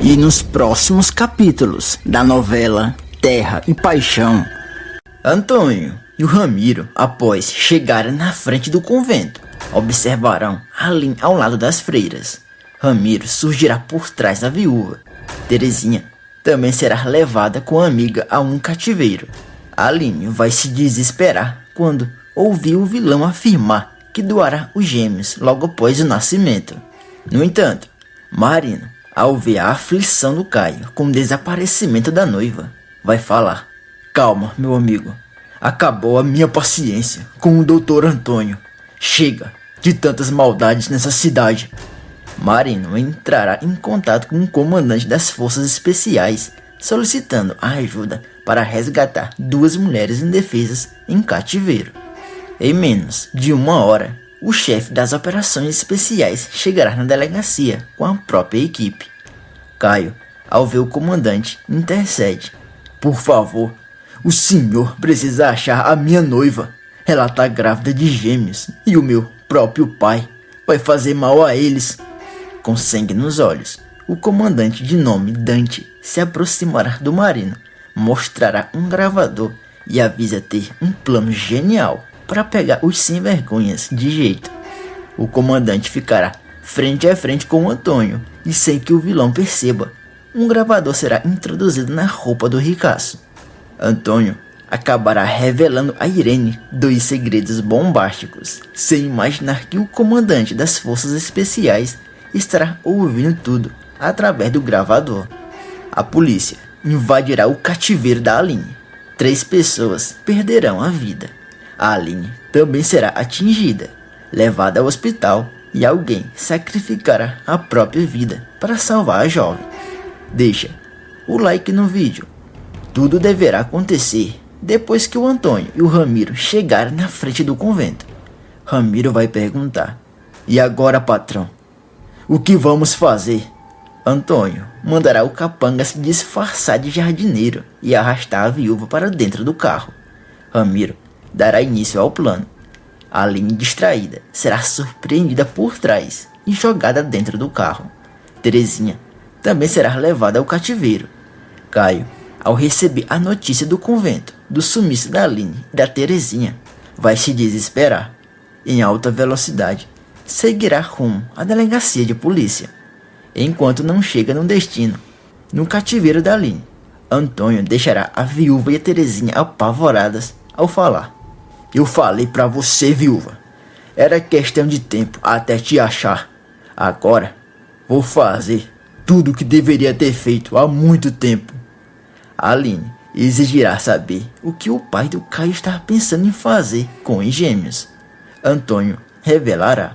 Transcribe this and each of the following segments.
E nos próximos capítulos da novela Terra e Paixão, Antônio e o Ramiro, após chegarem na frente do convento, observarão Aline ao lado das freiras. Ramiro surgirá por trás da viúva. Terezinha também será levada com a amiga a um cativeiro. Aline vai se desesperar quando ouvir o vilão afirmar que doará os gêmeos logo após o nascimento. No entanto, Marino, ao ver a aflição do Caio com o desaparecimento da noiva, vai falar: "Calma, meu amigo. Acabou a minha paciência com o Dr. Antônio. Chega de tantas maldades nessa cidade." Marino entrará em contato com o comandante das forças especiais, solicitando a ajuda para resgatar duas mulheres indefesas em cativeiro. Em menos de uma hora, o chefe das operações especiais chegará na delegacia com a própria equipe. Caio, ao ver o comandante, intercede: "Por favor, o senhor precisa achar a minha noiva. Ela está grávida de gêmeos e o meu próprio pai vai fazer mal a eles." Com sangue nos olhos, o comandante de nome Dante se aproximará do Marino, mostrará um gravador e avisa ter um plano genial para pegar os sem-vergonhas de jeito. O comandante ficará frente a frente com o Antônio e, sem que o vilão perceba, um gravador será introduzido na roupa do ricaço. Antônio acabará revelando a Irene dois segredos bombásticos, sem imaginar que o comandante das forças especiais estará ouvindo tudo através do gravador. A polícia invadirá o cativeiro da Aline. 3 pessoas perderão a vida. A Aline também será atingida, levada ao hospital, e alguém sacrificará a própria vida para salvar a jovem. Deixa o like no vídeo. Tudo deverá acontecer depois que o Antônio e o Ramiro chegarem na frente do convento. Ramiro vai perguntar: "E agora, patrão? O que vamos fazer?" Antônio mandará o capanga se disfarçar de jardineiro e arrastar a viúva para dentro do carro. Ramiro dará início ao plano. Aline, distraída, será surpreendida por trás e jogada dentro do carro. Terezinha também será levada ao cativeiro. Caio, ao receber a notícia do convento, do sumiço da Aline e da Terezinha, vai se desesperar. Em alta velocidade, seguirá rumo à delegacia de polícia. Enquanto não chega no destino, no cativeiro da Aline, Antônio deixará a viúva e a Terezinha apavoradas ao falar: "Eu falei pra você, viúva. Era questão de tempo até te achar. Agora vou fazer tudo o que deveria ter feito há muito tempo." Aline exigirá saber o que o pai do Caio está pensando em fazer com os gêmeos. Antônio revelará: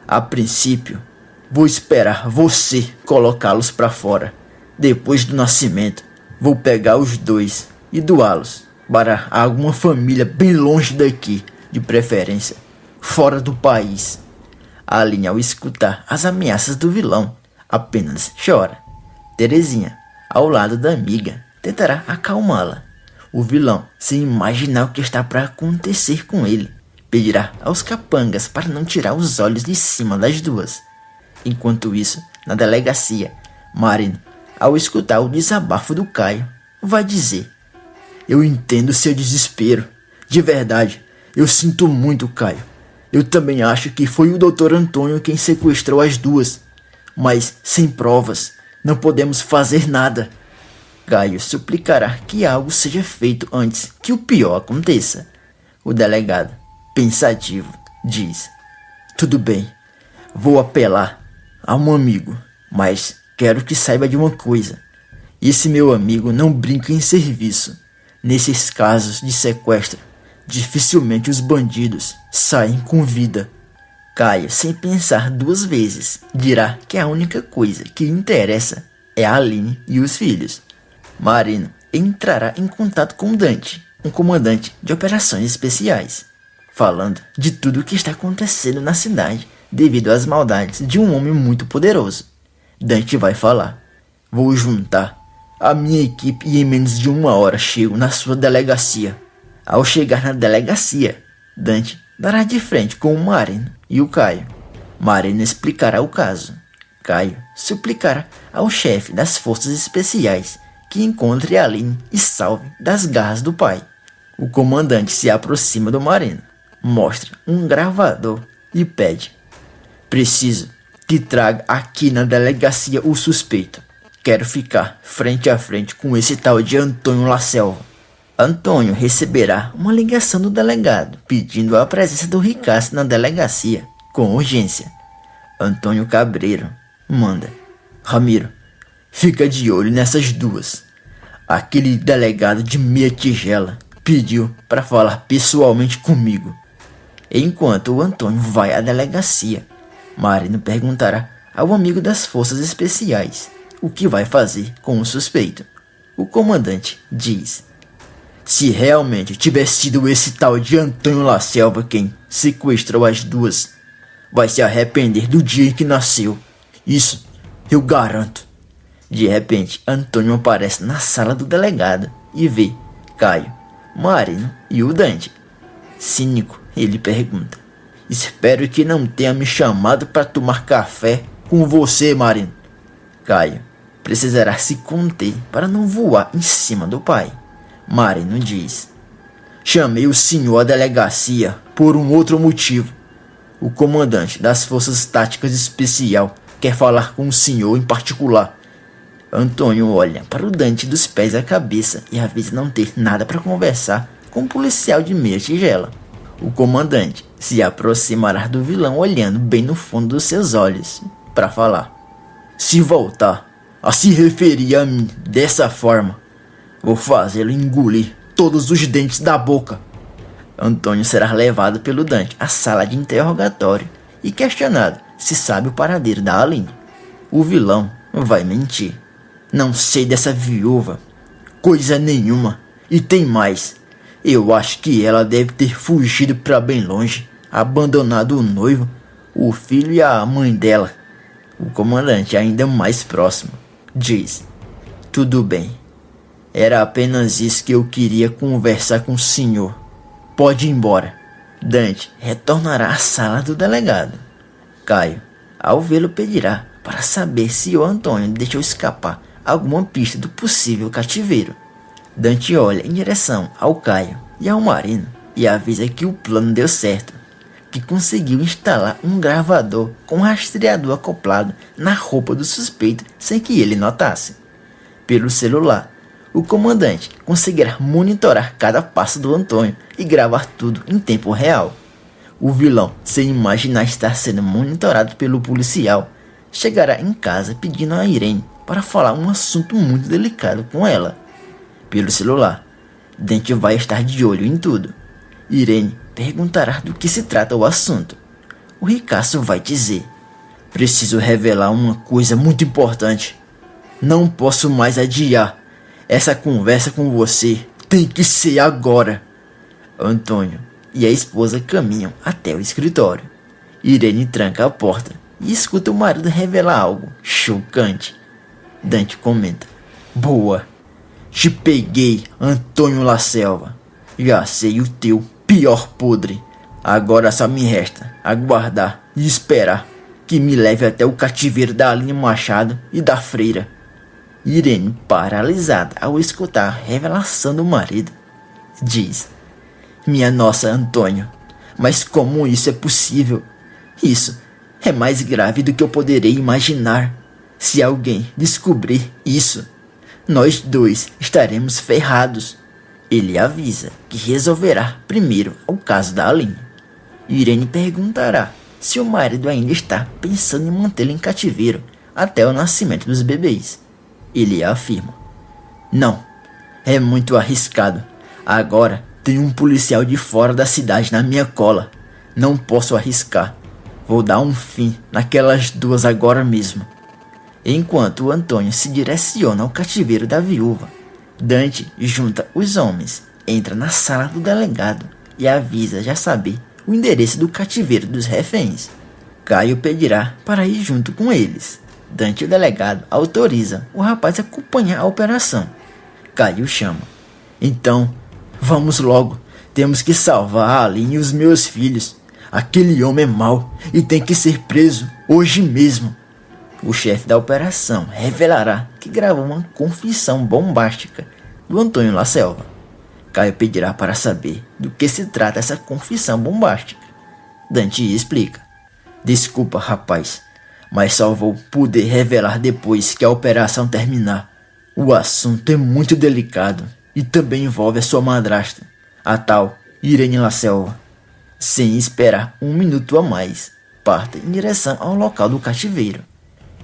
"A princípio, vou esperar você colocá-los para fora. Depois do nascimento, vou pegar os dois e doá-los para alguma família bem longe daqui, de preferência fora do país." Aline, ao escutar as ameaças do vilão, apenas chora. Terezinha, ao lado da amiga, tentará acalmá-la. O vilão, sem imaginar o que está para acontecer com ele, pedirá aos capangas para não tirar os olhos de cima das duas. Enquanto isso, na delegacia, Marino, ao escutar o desabafo do Caio, vai dizer: "Eu entendo seu desespero. De verdade, eu sinto muito, Caio. Eu também acho que foi o Dr. Antônio quem sequestrou as duas. Mas, sem provas, não podemos fazer nada." Caio suplicará que algo seja feito antes que o pior aconteça. O delegado, pensativo, diz: "Tudo bem, vou apelar a um amigo, mas quero que saiba de uma coisa. Esse meu amigo não brinca em serviço. Nesses casos de sequestro, dificilmente os bandidos saem com vida." Caio, sem pensar 2 vezes, dirá que a única coisa que interessa é a Aline e os filhos. Marino entrará em contato com Dante, um comandante de operações especiais, falando de tudo o que está acontecendo na cidade devido às maldades de um homem muito poderoso. Dante vai falar: "Vou juntar a minha equipe e em menos de 1 hora chego na sua delegacia." Ao chegar na delegacia, Dante dará de frente com o Marino e o Caio. Marino explicará o caso. Caio suplicará ao chefe das forças especiais que encontre Aline e salve das garras do pai. O comandante se aproxima do Marino, mostra um gravador e pede: preciso que traga aqui na delegacia o suspeito. Quero ficar frente a frente com esse tal de Antônio La Selva. Antônio receberá uma ligação do delegado pedindo a presença do Ricasso na delegacia com urgência. Antônio Cabreiro manda: Ramiro, fica de olho nessas duas. Aquele delegado de meia tigela pediu para falar pessoalmente comigo. Enquanto o Antônio vai à delegacia, Marino perguntará ao amigo das forças especiais o que vai fazer com o suspeito. O comandante diz: se realmente tiver sido esse tal de Antônio La Selva quem sequestrou as duas, vai se arrepender do dia em que nasceu. Isso eu garanto. De repente, Antônio aparece na sala do delegado e vê Caio, Marino e o Dante. Cínico, ele pergunta: espero que não tenha me chamado para tomar café com você, Marino. Caio precisará se conter para não voar em cima do pai. Marino diz: chamei o senhor à delegacia por um outro motivo. O comandante das forças táticas especial quer falar com o senhor em particular. Antônio olha para o Dante dos pés à cabeça e avisa não ter nada para conversar com o policial de meia tigela. O comandante se aproximará do vilão olhando bem no fundo dos seus olhos para falar: se voltar a se referir a mim dessa forma, vou fazê-lo engolir todos os dentes da boca. Antônio será levado pelo Dante à sala de interrogatório e questionado se sabe o paradeiro da Aline. O vilão vai mentir: não sei dessa viúva coisa nenhuma, e tem mais, eu acho que ela deve ter fugido para bem longe, abandonado o noivo, o filho e a mãe dela. O comandante, ainda mais próximo, diz: tudo bem, era apenas isso que eu queria conversar com o senhor. Pode ir embora. Dante retornará à sala do delegado. Caio, ao vê-lo, pedirá para saber se o Antônio deixou escapar alguma pista do possível cativeiro. Dante olha em direção ao Caio e ao Marino e avisa que o plano deu certo, que conseguiu instalar um gravador com rastreador acoplado na roupa do suspeito sem que ele notasse. Pelo celular, o comandante conseguirá monitorar cada passo do Antônio e gravar tudo em tempo real. O vilão, sem imaginar estar sendo monitorado pelo policial, chegará em casa pedindo a Irene para falar um assunto muito delicado com ela. Pelo celular, Dante vai estar de olho em tudo. Irene perguntará do que se trata o assunto. O Ricasso vai dizer: preciso revelar uma coisa muito importante. Não posso mais adiar. Essa conversa com você tem que ser agora. Antônio e a esposa caminham até o escritório. Irene tranca a porta e escuta o marido revelar algo chocante. Dante comenta: boa, te peguei, Antônio La Selva. Já sei o teu pior podre. Agora só me resta aguardar e esperar que me leve até o cativeiro da Aline Machado e da freira. Irene, paralisada ao escutar a revelação do marido, diz: minha nossa, Antônio, mas como isso é possível? Isso é mais grave do que eu poderei imaginar. Se alguém descobrir isso, nós dois estaremos ferrados. Ele avisa que resolverá primeiro o caso da Aline. Irene perguntará se o marido ainda está pensando em mantê-la em cativeiro até o nascimento dos bebês. Ele afirma: não, é muito arriscado. Agora tem um policial de fora da cidade na minha cola. Não posso arriscar. Vou dar um fim naquelas duas agora mesmo. Enquanto o Antônio se direciona ao cativeiro da viúva, Dante junta os homens, entra na sala do delegado e avisa já saber o endereço do cativeiro dos reféns. Caio pedirá para ir junto com eles. Dante e o delegado autoriza o rapaz a acompanhar a operação. Caio chama: então, vamos logo. Temos que salvar a Aline e os meus filhos. Aquele homem é mau e tem que ser preso hoje mesmo. O chefe da operação revelará que gravou uma confissão bombástica do Antônio La Selva. Caio pedirá para saber do que se trata essa confissão bombástica. Dante explica: desculpa, rapaz, mas só vou poder revelar depois que a operação terminar. O assunto é muito delicado e também envolve a sua madrasta, a tal Irene La Selva. Sem esperar um minuto a mais, partem em direção ao local do cativeiro.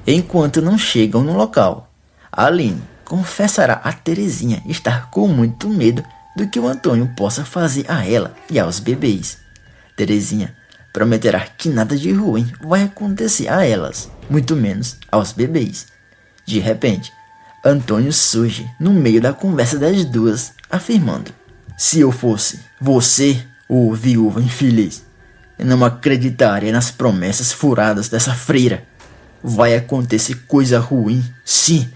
Enquanto não chegam no local, Aline confessará a Terezinha estar com muito medo do que o Antônio possa fazer a ela e aos bebês. Terezinha prometerá que nada de ruim vai acontecer a elas, muito menos aos bebês. De repente, Antônio surge no meio da conversa das duas, afirmando: se eu fosse você, ô viúva infeliz, eu não acreditaria nas promessas furadas dessa freira. Vai acontecer coisa ruim, sim,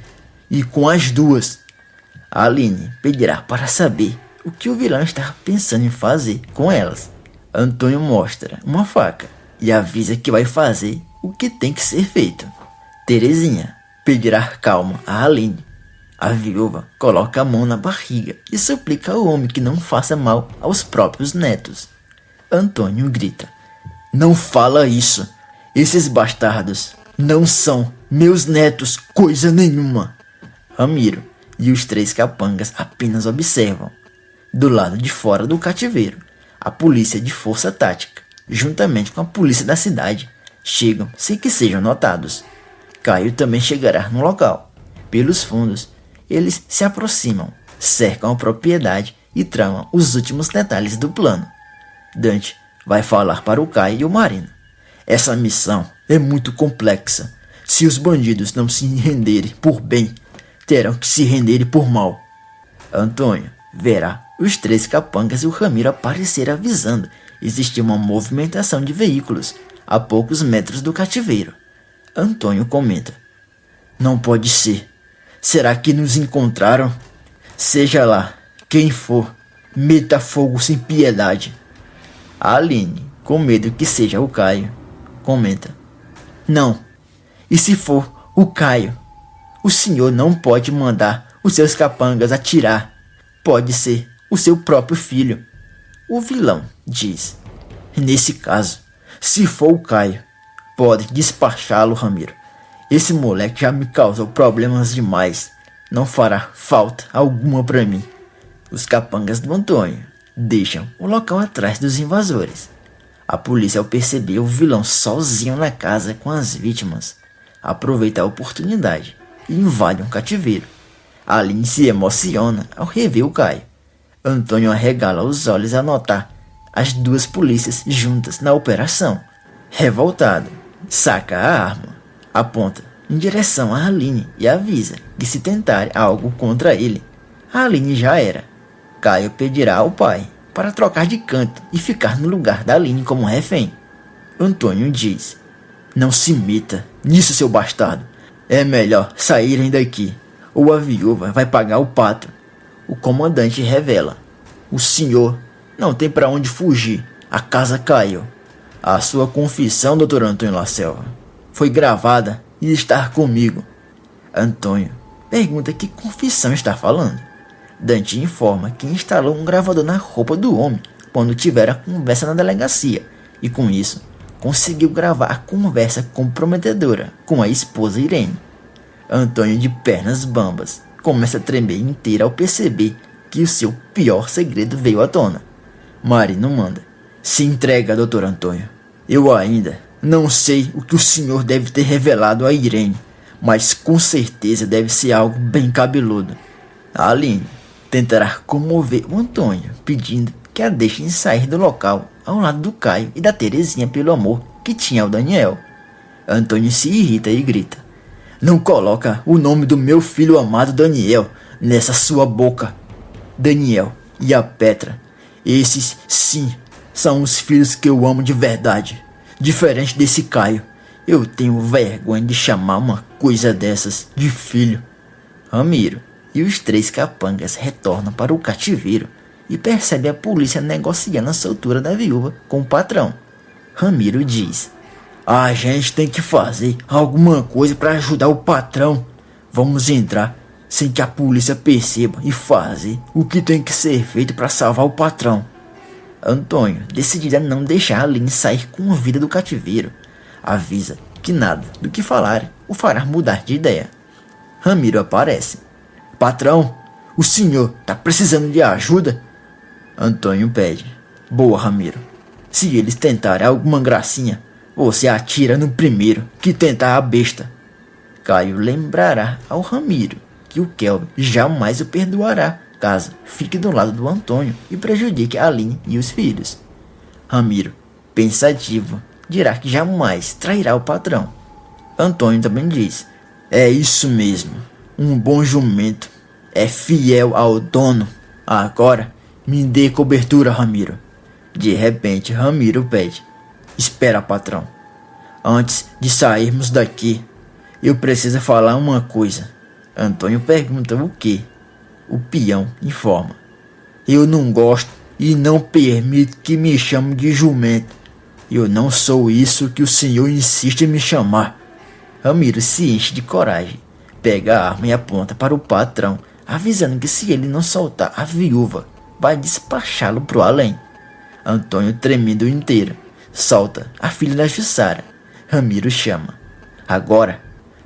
e com as duas. Aline pedirá para saber o que o vilão está pensando em fazer com elas. Antônio mostra uma faca e avisa que vai fazer o que tem que ser feito. Terezinha pedirá calma a Aline. A viúva coloca a mão na barriga e suplica ao homem que não faça mal aos próprios netos. Antônio grita: não fala isso! Esses bastardos não são meus netos coisa nenhuma! Ramiro e os 3 capangas apenas observam. Do lado de fora do cativeiro, a polícia de força tática, juntamente com a polícia da cidade, chegam sem que sejam notados. Caio também chegará no local. Pelos fundos, eles se aproximam, cercam a propriedade e tramam os últimos detalhes do plano. Dante vai falar para o Caio e o Marino: essa missão é muito complexa. Se os bandidos não se renderem por bem, terão que se renderem por mal. Antônio verá os 3 capangas e o Ramiro aparecer avisando existir uma movimentação de veículos a poucos metros do cativeiro. Antônio comenta: não pode ser. Será que nos encontraram? Seja lá quem for, meta fogo sem piedade. A Aline, com medo que seja o Caio, comenta: não. E se for o Caio? O senhor não pode mandar os seus capangas atirar. Pode ser o seu próprio filho. O vilão diz: nesse caso, se for o Caio, pode despachá-lo, Ramiro. Esse moleque já me causou problemas demais. Não fará falta alguma para mim. Os capangas do Antônio deixam o local atrás dos invasores. A polícia, ao perceber o vilão sozinho na casa com as vítimas, aproveita a oportunidade e invade um cativeiro. Aline se emociona ao rever o Caio. Antônio arregala os olhos ao notar as 2 polícias juntas na operação. Revoltado, saca a arma, aponta em direção a Aline e avisa que se tentar algo contra ele, a Aline já era. Caio pedirá ao pai para trocar de canto e ficar no lugar da Aline como refém. Antônio diz: não se meta nisso, seu bastardo. É melhor saírem daqui, ou a viúva vai pagar o pato. O comandante revela: o senhor não tem para onde fugir. A casa caiu. A sua confissão, Dr. Antônio La Selva, foi gravada e está comigo. Antônio pergunta que confissão está falando. Dante informa que instalou um gravador na roupa do homem quando tiver a conversa na delegacia e com isso conseguiu gravar a conversa comprometedora com a esposa Irene. Antônio, de pernas bambas, começa a tremer inteira ao perceber que o seu pior segredo veio à tona. Marino manda: se entrega, Dr. Antônio. Eu ainda não sei o que o senhor deve ter revelado a Irene, mas com certeza deve ser algo bem cabeludo. A Aline tentará comover o Antônio, pedindo que a deixem sair do local ao lado do Caio e da Terezinha pelo amor que tinha ao Daniel. Antônio se irrita e grita: não coloca o nome do meu filho amado Daniel nessa sua boca. Daniel e a Petra, esses sim são os filhos que eu amo de verdade. Diferente desse Caio, eu tenho vergonha de chamar uma coisa dessas de filho. Ramiro e os 3 capangas retornam para o cativeiro e percebem a polícia negociando a soltura da viúva com o patrão. Ramiro diz: A gente tem que fazer alguma coisa para ajudar o patrão. Vamos entrar sem que a polícia perceba e fazer o que tem que ser feito para salvar o patrão. Antônio, decidido a não deixar Aline sair com vida do cativeiro, avisa que nada do que falar o fará mudar de ideia. Ramiro aparece. Patrão, o senhor tá precisando de ajuda? Antônio pede. Boa, Ramiro. Se eles tentarem alguma gracinha, você atira no primeiro que tentar a besta. Caio lembrará ao Ramiro que o Kelvin jamais o perdoará caso fique do lado do Antônio e prejudique a Aline e os filhos. Ramiro, pensativo, dirá que jamais trairá o patrão. Antônio também diz: é isso mesmo, um bom jumento é fiel ao dono. Agora me dê cobertura, Ramiro. De repente, Ramiro pede: espera, patrão. Antes de sairmos daqui, eu preciso falar uma coisa. Antônio pergunta o quê? O peão informa: eu não gosto e não permito que me chame de jumento. Eu não sou isso que o senhor insiste em me chamar. Ramiro se enche de coragem, pega a arma e aponta para o patrão, avisando que se ele não soltar a viúva, vai despachá-lo pro além. Antônio, tremendo inteiro, solta a filha da Jussara. Ramiro chama: agora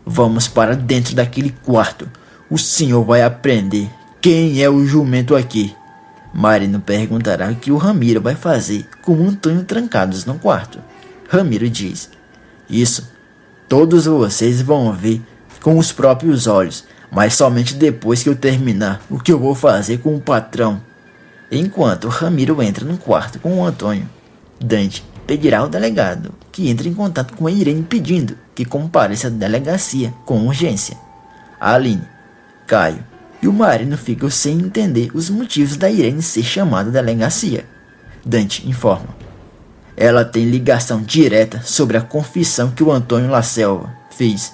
vamos para dentro daquele quarto. O senhor vai aprender quem é o jumento aqui. Marino perguntará o que o Ramiro vai fazer com o Antônio trancados no quarto. Ramiro diz: isso todos vocês vão ver com os próprios olhos, mas somente depois que eu terminar o que eu vou fazer com o patrão. Enquanto Ramiro entra no quarto com o Antônio, Dante pedirá ao delegado que entre em contato com a Irene pedindo que compareça à delegacia com urgência. A Aline, Caio e o Marino ficam sem entender os motivos da Irene ser chamada à delegacia. Dante informa: ela tem ligação direta sobre a confissão que o Antônio La Selva fez.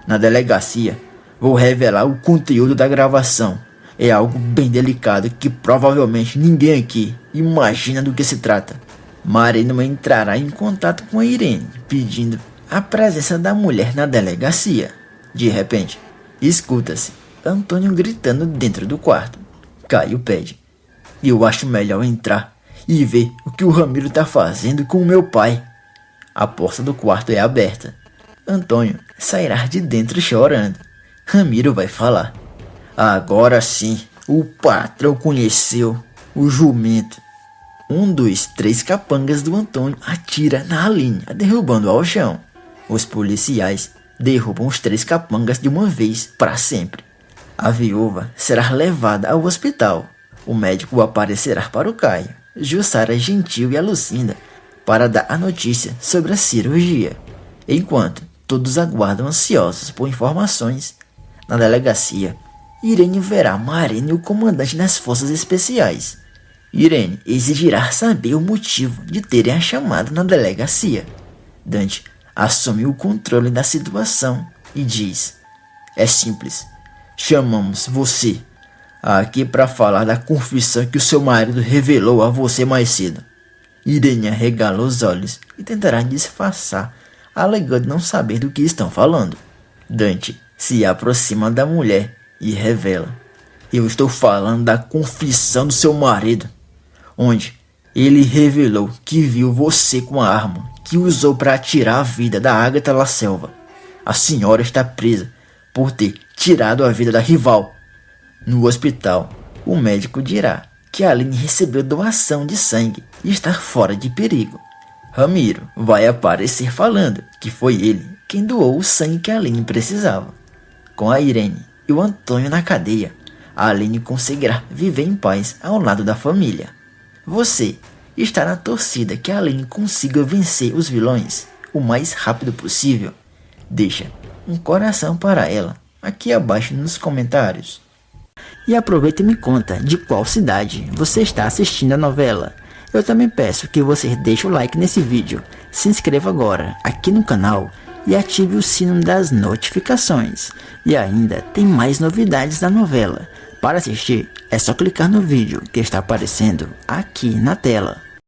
Na delegacia, vou revelar o conteúdo da gravação. É algo bem delicado que provavelmente ninguém aqui imagina do que se trata. Marino entrará em contato com a Irene, pedindo a presença da mulher na delegacia. De repente, escuta-se Antônio gritando dentro do quarto. Caio pede: eu acho melhor entrar e ver o que o Ramiro tá fazendo com o meu pai. A porta do quarto é aberta. Antônio sairá de dentro chorando. Ramiro vai falar: agora sim, o patrão conheceu o jumento. Um dos 3 capangas do Antônio atira na Aline, a derrubando ao chão. Os policiais derrubam os 3 capangas de uma vez para sempre. A viúva será levada ao hospital. O médico aparecerá para o Caio, Jussara, Gentil e a Lucinda para dar a notícia sobre a cirurgia. Enquanto todos aguardam ansiosos por informações, na delegacia, Irene verá Marino e o comandante das forças especiais. Irene exigirá saber o motivo de terem a chamado na delegacia. Dante assume o controle da situação e diz: é simples, chamamos você aqui para falar da confissão que o seu marido revelou a você mais cedo. Irene arregala os olhos e tentará disfarçar, alegando não saber do que estão falando. Dante se aproxima da mulher e revela: eu estou falando da confissão do seu marido, onde ele revelou que viu você com a arma que usou para tirar a vida da Agatha La Selva. A senhora está presa por ter tirado a vida da rival. No hospital, o médico dirá que Aline recebeu doação de sangue e está fora de perigo. Ramiro vai aparecer falando que foi ele quem doou o sangue que Aline precisava. Com a Irene e o Antônio na cadeia, a Aline conseguirá viver em paz ao lado da família. Você está na torcida que a Aline consiga vencer os vilões o mais rápido possível? Deixa um coração para ela aqui abaixo nos comentários. E aproveita e me conta de qual cidade você está assistindo a novela. Eu também peço que você deixe o like nesse vídeo, se inscreva agora aqui no canal e ative o sino das notificações. E ainda tem mais novidades da novela. Para assistir, é só clicar no vídeo que está aparecendo aqui na tela.